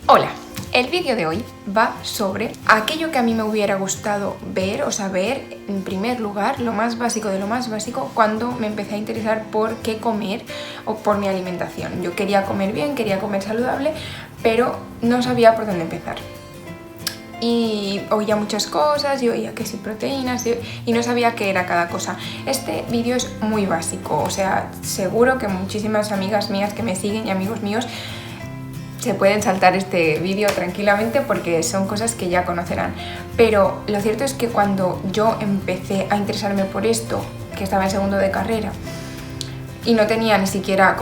Hola, el vídeo de hoy va sobre aquello que a mí me hubiera gustado ver o saber, en primer lugar, lo más básico de lo más básico, cuando me empecé a interesar por qué comer o por mi alimentación. Yo quería comer bien, quería comer saludable, pero no sabía por dónde empezar. Y oía muchas cosas, y oía que sí proteínas, y no sabía qué era cada cosa. Este vídeo es muy básico, o sea, seguro que muchísimas amigas mías que me siguen y amigos míos se pueden saltar este vídeo tranquilamente porque son cosas que ya conocerán. Pero lo cierto es que cuando yo empecé a interesarme por esto, que estaba en segundo de carrera, y no tenía ni siquiera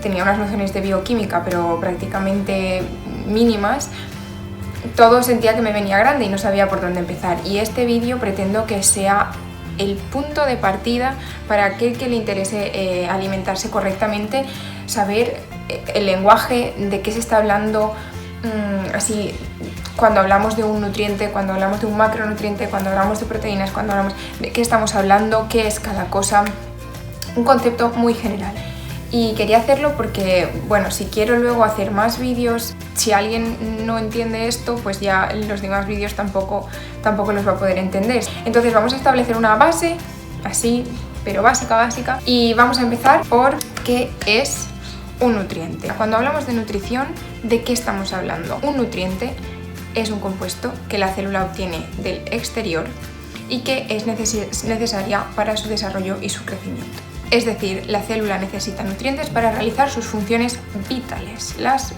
tenía unas nociones de bioquímica, pero prácticamente mínimas, todo sentía que me venía grande y no sabía por dónde empezar. Y este vídeo pretendo que sea el punto de partida para aquel que le interese alimentarse correctamente, saber el lenguaje, de qué se está hablando, así cuando hablamos de un nutriente, cuando hablamos de un macronutriente, cuando hablamos de proteínas, cuando hablamos de qué estamos hablando, qué es cada cosa, un concepto muy general. Y quería hacerlo porque, bueno, si quiero luego hacer más vídeos, si alguien no entiende esto, pues ya los demás vídeos tampoco los va a poder entender. Entonces vamos a establecer una base, así, pero básica, y vamos a empezar por qué es un nutriente. Cuando hablamos de nutrición, ¿de qué estamos hablando? Un nutriente es un compuesto que la célula obtiene del exterior y que es necesaria para su desarrollo y su crecimiento. Es decir, la célula necesita nutrientes para realizar sus funciones vitales, las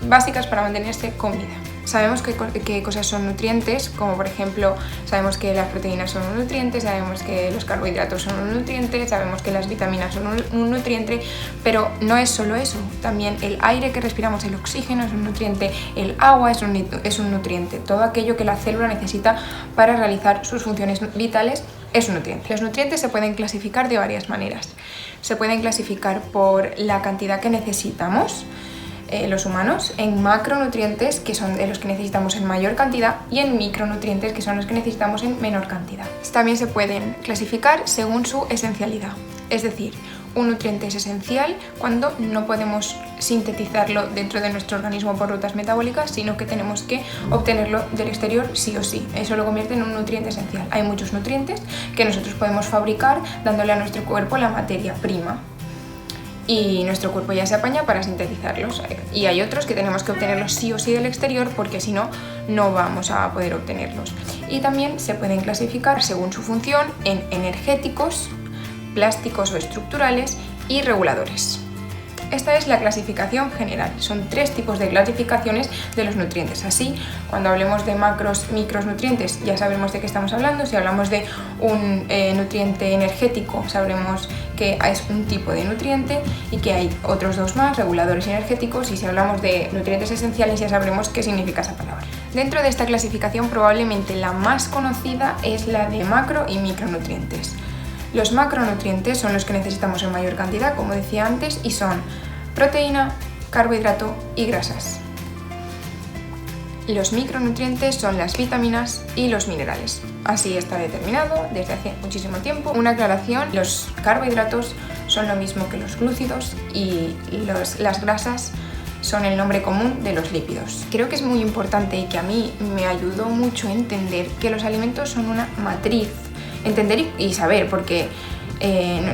básicas para mantenerse con vida. Sabemos qué cosas son nutrientes, como por ejemplo, sabemos que las proteínas son un nutriente, sabemos que los carbohidratos son un nutriente, sabemos que las vitaminas son un nutriente, pero no es solo eso. También el aire que respiramos, el oxígeno es un nutriente, el agua es un nutriente. Todo aquello que la célula necesita para realizar sus funciones vitales es un nutriente. Los nutrientes se pueden clasificar de varias maneras. Se pueden clasificar por la cantidad que necesitamos, los humanos, en macronutrientes, que son de los que necesitamos en mayor cantidad, y en micronutrientes, que son los que necesitamos en menor cantidad. También se pueden clasificar según su esencialidad, es decir, un nutriente es esencial cuando no podemos sintetizarlo dentro de nuestro organismo por rutas metabólicas, sino que tenemos que obtenerlo del exterior sí o sí. Eso lo convierte en un nutriente esencial. Hay muchos nutrientes que nosotros podemos fabricar dándole a nuestro cuerpo la materia prima, y nuestro cuerpo ya se apaña para sintetizarlos, y hay otros que tenemos que obtenerlos sí o sí del exterior porque si no, no vamos a poder obtenerlos. Y también se pueden clasificar según su función en energéticos, plásticos o estructurales y reguladores. Esta es la clasificación general. Son 3 tipos de clasificaciones de los nutrientes. Así, cuando hablemos de micronutrientes, ya sabremos de qué estamos hablando. Si hablamos de un nutriente energético, sabremos que es un tipo de nutriente y que hay otros 2 más, reguladores y energéticos. Y si hablamos de nutrientes esenciales, ya sabremos qué significa esa palabra. Dentro de esta clasificación, probablemente la más conocida es la de macro y micronutrientes. Los macronutrientes son los que necesitamos en mayor cantidad, como decía antes, y son proteína, carbohidrato y grasas. Los micronutrientes son las vitaminas y los minerales. Así está determinado desde hace muchísimo tiempo. Una aclaración: los carbohidratos son lo mismo que los glúcidos y las grasas son el nombre común de los lípidos. Creo que es muy importante y que a mí me ayudó mucho a entender que los alimentos son una matriz. Entender y saber, porque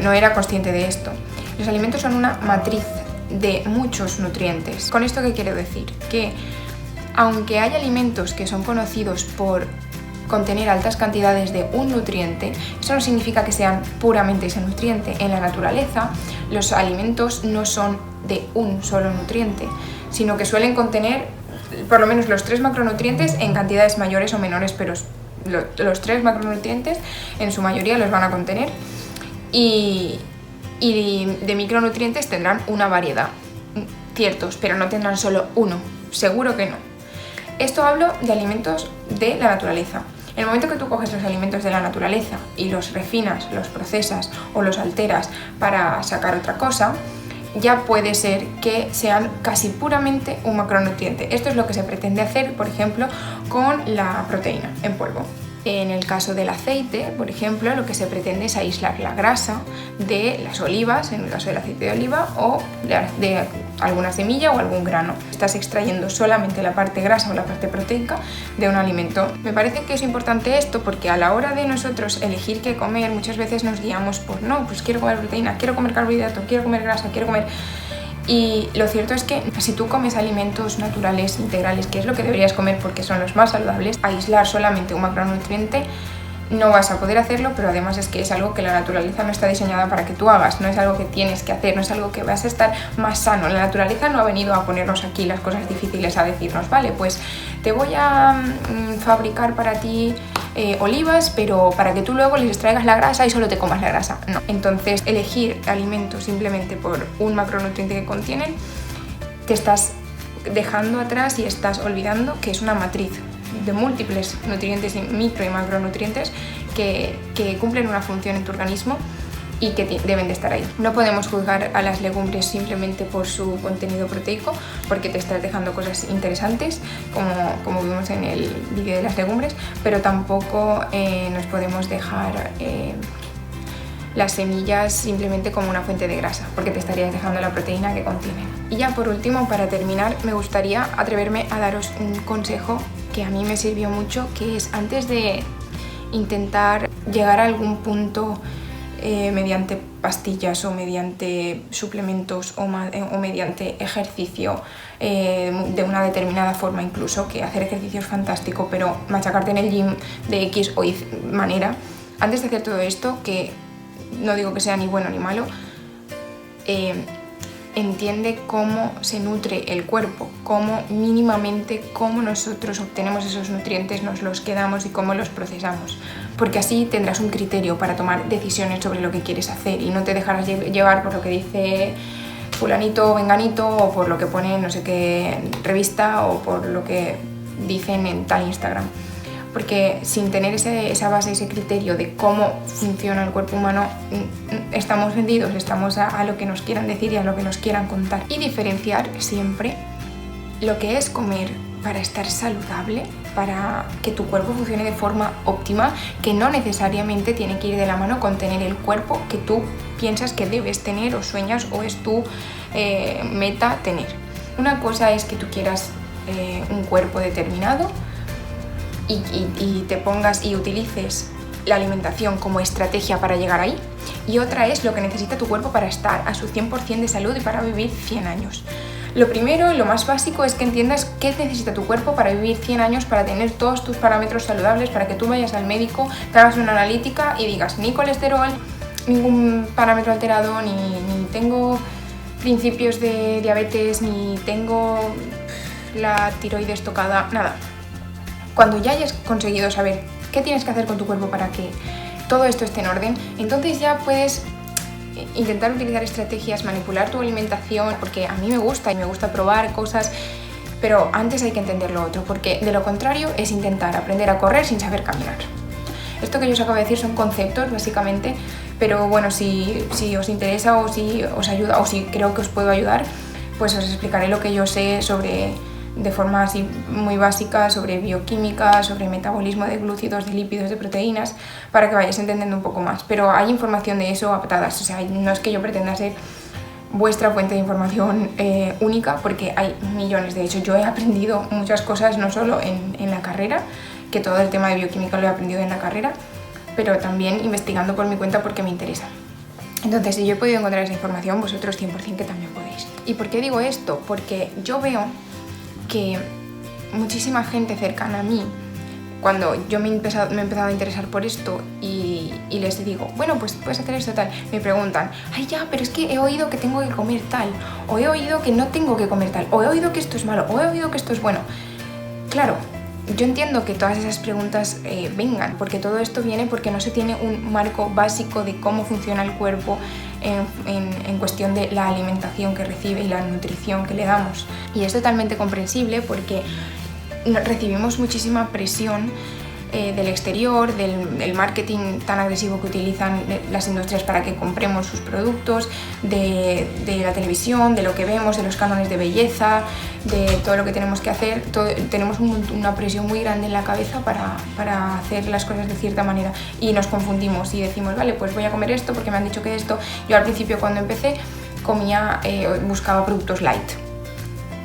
no era consciente de esto. Los alimentos son una matriz de muchos nutrientes. ¿Con esto qué quiero decir? Que aunque hay alimentos que son conocidos por contener altas cantidades de un nutriente, eso no significa que sean puramente ese nutriente. En la naturaleza, los alimentos no son de un solo nutriente, sino que suelen contener por lo menos los 3 macronutrientes en cantidades mayores o menores, pero los 3 macronutrientes en su mayoría los van a contener, y de micronutrientes tendrán una variedad, ciertos, pero no tendrán solo uno, seguro que no. Esto hablo de alimentos de la naturaleza. En el momento que tú coges los alimentos de la naturaleza y los refinas, los procesas o los alteras para sacar otra cosa, ya puede ser que sean casi puramente un macronutriente. Esto es lo que se pretende hacer, por ejemplo, con la proteína en polvo. En el caso del aceite, por ejemplo, lo que se pretende es aislar la grasa de las olivas, en el caso del aceite de oliva, o de alguna semilla o algún grano. Estás extrayendo solamente la parte grasa o la parte proteica de un alimento. Me parece que es importante esto porque a la hora de nosotros elegir qué comer, muchas veces nos guiamos por no, pues quiero comer proteína, quiero comer carbohidrato, quiero comer grasa, quiero comer... Y lo cierto es que si tú comes alimentos naturales, integrales, que es lo que deberías comer porque son los más saludables, aislar solamente un macronutriente no vas a poder hacerlo, pero además es que es algo que la naturaleza no está diseñada para que tú hagas, no es algo que tienes que hacer, no es algo que vas a estar más sano. La naturaleza no ha venido a ponernos aquí las cosas difíciles, a decirnos, vale, pues te voy a fabricar para ti olivas, pero para que tú luego les extraigas la grasa y solo te comas la grasa. No. Entonces, elegir alimentos simplemente por un macronutriente que contienen, te estás dejando atrás y estás olvidando que es una matriz de múltiples nutrientes, micro y macronutrientes que cumplen una función en tu organismo y que deben de estar ahí. No podemos juzgar a las legumbres simplemente por su contenido proteico, porque te estás dejando cosas interesantes, como vimos en el vídeo de las legumbres, pero tampoco nos podemos dejar las semillas simplemente como una fuente de grasa, porque te estarías dejando la proteína que contienen. Y ya por último, para terminar, me gustaría atreverme a daros un consejo que a mí me sirvió mucho, que es antes de intentar llegar a algún punto mediante pastillas o mediante suplementos o mediante ejercicio de una determinada forma, incluso, que hacer ejercicio es fantástico, pero machacarte en el gym de X o Y manera, antes de hacer todo esto, que no digo que sea ni bueno ni malo, entiende cómo se nutre el cuerpo, cómo nosotros obtenemos esos nutrientes, nos los quedamos y cómo los procesamos, porque así tendrás un criterio para tomar decisiones sobre lo que quieres hacer y no te dejarás llevar por lo que dice fulanito o venganito o por lo que pone en no sé qué revista o por lo que dicen en tal Instagram. Porque sin tener esa base, ese criterio de cómo funciona el cuerpo humano, estamos vendidos, estamos a lo que nos quieran decir y a lo que nos quieran contar. Y diferenciar siempre lo que es comer para estar saludable, para que tu cuerpo funcione de forma óptima, que no necesariamente tiene que ir de la mano con tener el cuerpo que tú piensas que debes tener o sueñas o es tu meta tener. Una cosa es que tú quieras un cuerpo determinado, y te pongas y utilices la alimentación como estrategia para llegar ahí, y otra es lo que necesita tu cuerpo para estar a su 100% de salud y para vivir 100 años. Lo primero y lo más básico es que entiendas qué necesita tu cuerpo para vivir 100 años, para tener todos tus parámetros saludables, para que tú vayas al médico, te hagas una analítica y digas ni colesterol, ningún parámetro alterado, ni tengo principios de diabetes, ni tengo la tiroides tocada, nada. Cuando ya hayas conseguido saber qué tienes que hacer con tu cuerpo para que todo esto esté en orden, entonces ya puedes intentar utilizar estrategias, manipular tu alimentación, porque a mí me gusta y me gusta probar cosas, pero antes hay que entender lo otro, porque de lo contrario es intentar aprender a correr sin saber caminar. Esto que yo os acabo de decir son conceptos básicamente, pero bueno, si os interesa o si os ayuda o si creo que os puedo ayudar, pues os explicaré lo que yo sé de forma así muy básica sobre bioquímica, sobre metabolismo de glúcidos, de lípidos, de proteínas, para que vayáis entendiendo un poco más. Pero hay información de eso a patadas, o sea, no es que yo pretenda ser vuestra fuente de información única, porque hay millones. De hecho, yo he aprendido muchas cosas, no solo en la carrera, que todo el tema de bioquímica lo he aprendido en la carrera, pero también investigando por mi cuenta porque me interesa. Entonces, si yo he podido encontrar esa información, vosotros 100% que también podéis. ¿Y por qué digo esto? Porque yo veo que muchísima gente cercana a mí, cuando yo me he empezado a interesar por esto y les digo, bueno, pues puedes hacer esto tal, me preguntan, ay ya, pero es que he oído que tengo que comer tal, o he oído que no tengo que comer tal, o he oído que esto es malo, o he oído que esto es bueno. Claro, yo entiendo que todas esas preguntas vengan, porque todo esto viene porque no se tiene un marco básico de cómo funciona el cuerpo en cuestión de la alimentación que recibe y la nutrición que le damos. Y es totalmente comprensible porque recibimos muchísima presión del exterior, del marketing tan agresivo que utilizan las industrias para que compremos sus productos, de la televisión, de lo que vemos, de los cánones de belleza, de todo lo que tenemos que hacer. Tenemos una presión muy grande en la cabeza para hacer las cosas de cierta manera y nos confundimos y decimos, vale, pues voy a comer esto porque me han dicho que esto. Yo al principio cuando empecé buscaba productos light,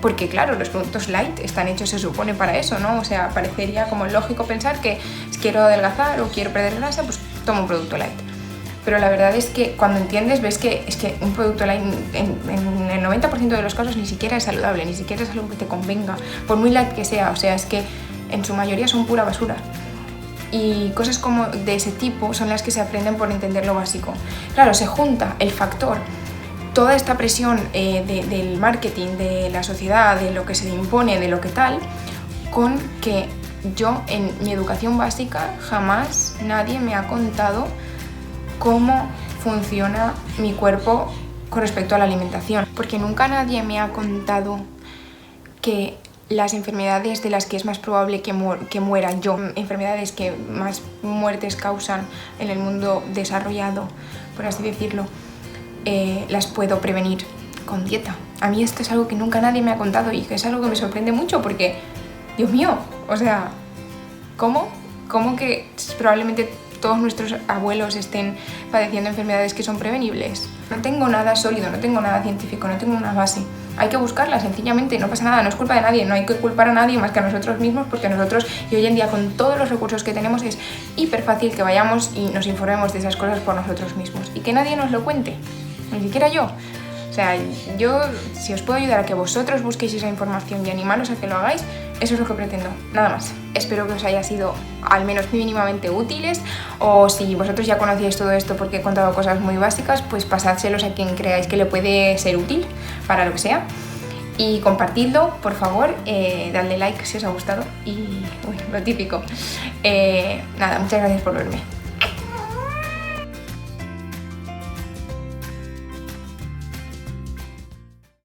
porque claro, los productos light están hechos, se supone, para eso, ¿no? O sea, parecería como lógico pensar que si quiero adelgazar o quiero perder grasa, pues tomo un producto light. Pero la verdad es que cuando entiendes, ves que un producto light en el 90% de los casos ni siquiera es saludable, ni siquiera es algo que te convenga, por muy light que sea. O sea, es que en su mayoría son pura basura. Y cosas como de ese tipo son las que se aprenden por entender lo básico. Claro, se junta el factor, toda esta presión del marketing, de la sociedad, de lo que se impone, de lo que tal, con que yo en mi educación básica jamás nadie me ha contado cómo funciona mi cuerpo con respecto a la alimentación, porque nunca nadie me ha contado que las enfermedades de las que es más probable que muera yo, enfermedades que más muertes causan en el mundo desarrollado, por así decirlo, las puedo prevenir con dieta. A mí esto es algo que nunca nadie me ha contado y que es algo que me sorprende mucho porque, Dios mío, o sea, ¿cómo que probablemente todos nuestros abuelos estén padeciendo enfermedades que son prevenibles? No tengo nada sólido, no tengo nada científico, no tengo una base. Hay que buscarla, sencillamente, no pasa nada, no es culpa de nadie, no hay que culpar a nadie más que a nosotros mismos, porque nosotros, y hoy en día con todos los recursos que tenemos, es hiper fácil que vayamos y nos informemos de esas cosas por nosotros mismos y que nadie nos lo cuente, ni siquiera yo. O sea, yo, si os puedo ayudar a que vosotros busquéis esa información y animaros a que lo hagáis, eso es lo que pretendo, nada más. Espero que os haya sido al menos mínimamente útiles, o si vosotros ya conocíais todo esto porque he contado cosas muy básicas, pues pasádselos a quien creáis que le puede ser útil para lo que sea. Y compartidlo, por favor, dadle like si os ha gustado y, lo típico. Nada, muchas gracias por verme.